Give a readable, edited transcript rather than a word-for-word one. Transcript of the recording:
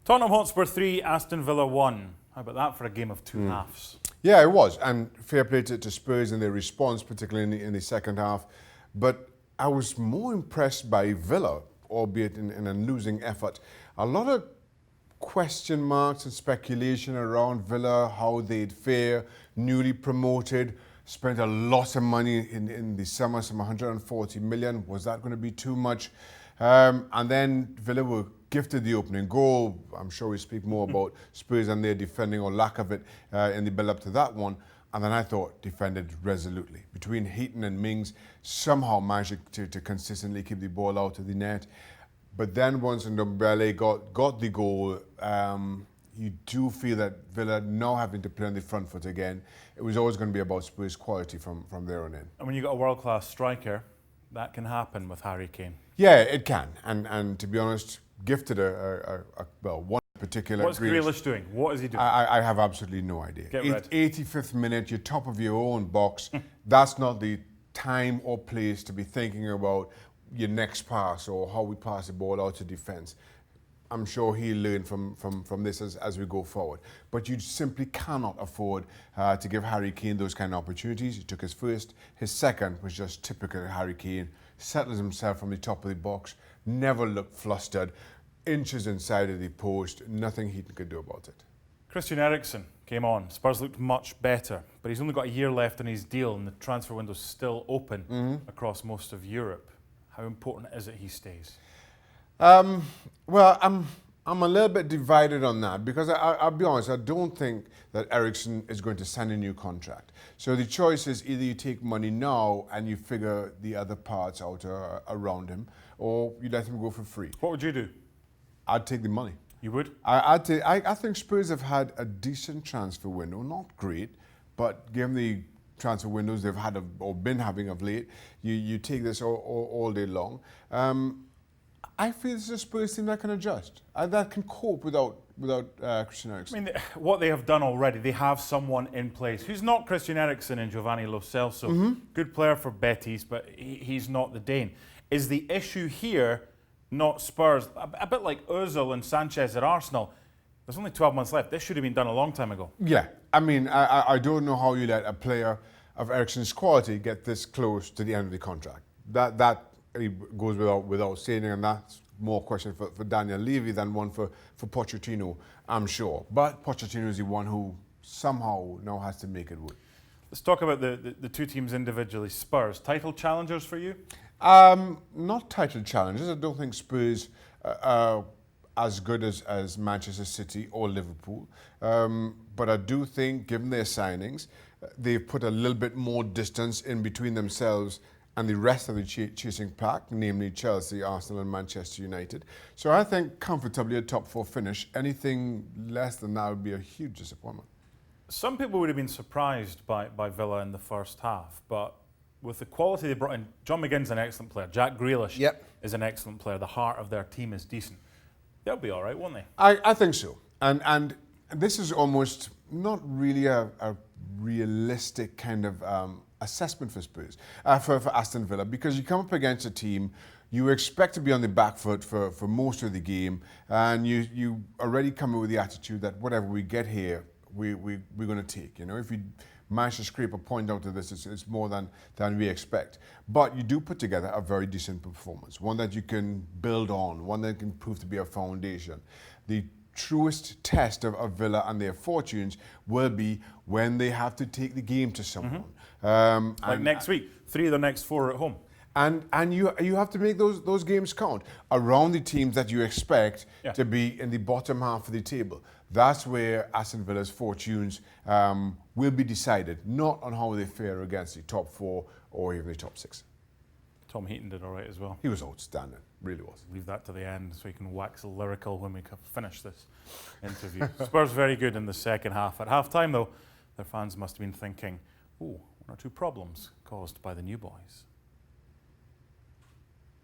Tottenham Hotspur 3, Aston Villa 1. How about that for a game of two halves? Yeah, it was. And fair play to Spurs in their response, particularly in the second half. But I was more impressed by Villa, albeit in a losing effort. A lot of question marks and speculation around Villa, how they'd fare, newly promoted, spent a lot of money in the summer, some 140 million. Was that going to be too much? And then Villa were gifted the opening goal. I'm sure we speak more about Spurs and their defending or lack of it in the build-up to that one. And then I thought defended resolutely. Between Heaton and Mings, somehow managed to consistently keep the ball out of the net. But then once Ndombele got the goal, you do feel that Villa now having to play on the front foot again. It was always going to be about Spurs' quality from there on in. And when you've got a world-class striker, that can happen with Harry Kane. Yeah, it can. And to be honest, gifted one particular... What's Grealish doing? What is he doing? I have absolutely no idea. 85th minute, you're top of your own box. That's not the time or place to be thinking about your next pass or how we pass the ball out to defence. I'm sure he'll learn from this as we go forward. But you simply cannot afford to give Harry Kane those kind of opportunities. He took his first. His second was just typical Harry Kane. Settles himself from the top of the box. Never looked flustered. Inches inside of the post. Nothing he could do about it. Christian Eriksen came on. Spurs looked much better. But he's only got a year left in his deal and the transfer window's still open across most of Europe. How important is it he stays? Well, I'm a little bit divided on that because I'll be honest, I don't think that Eriksen is going to sign a new contract. So the choice is either you take money now and you figure the other parts out around him, or you let him go for free. What would you do? I'd take the money. You would? I think Spurs have had a decent transfer window, not great, but given the transfer windows they've had or been having of late, you take this all day long. I feel this is a Spurs team that can adjust, that can cope without Christian Eriksen. I mean, what they have done already, they have someone in place who's not Christian Eriksen and Giovanni Lo Celso. Good player for Betis, but he's not the Dane. Is the issue here not Spurs? A bit like Ozil and Sanchez at Arsenal. There's only 12 months left. This should have been done a long time ago. Yeah, I mean, I don't know how you let a player of Eriksen's quality get this close to the end of the contract. That goes without saying, and that's more a question for Daniel Levy than one for Pochettino, I'm sure. But Pochettino is the one who somehow now has to make it work. Let's talk about the two teams individually. Spurs, title challengers for you? Not title challengers. I don't think Spurs are as good as Manchester City or Liverpool. But I do think, given their signings, they've put a little bit more distance in between themselves and the rest of the chasing pack, namely Chelsea, Arsenal and Manchester United. So I think comfortably a top four finish. Anything less than that would be a huge disappointment. Some people would have been surprised by Villa in the first half, but with the quality they brought in, John McGinn's an excellent player. Jack Grealish is an excellent player. The heart of their team is decent. They'll be all right, won't they? I think so. And this is almost not really a realistic kind of assessment for Spurs, for Aston Villa, because you come up against a team you expect to be on the back foot for most of the game, and you already come in with the attitude that whatever we get here, we're going to take. You know, if we manage to scrape a point out of this, it's more than we expect. But you do put together a very decent performance, one that you can build on, one that can prove to be a foundation. The truest test of Villa and their fortunes will be when they have to take the game to someone. Like next week, 3 of the next 4 are at home. And you have to make those games count around the teams that you expect to be in the bottom half of the table. That's where Aston Villa's fortunes will be decided, not on how they fare against the top 4 or even the top 6. Tom Heaton did all right as well. He was outstanding, really was. Leave that to the end so he can wax lyrical when we finish this interview. Spurs very good in the second half. At half-time, though, their fans must have been thinking, oh, 1 or 2 problems caused by the new boys.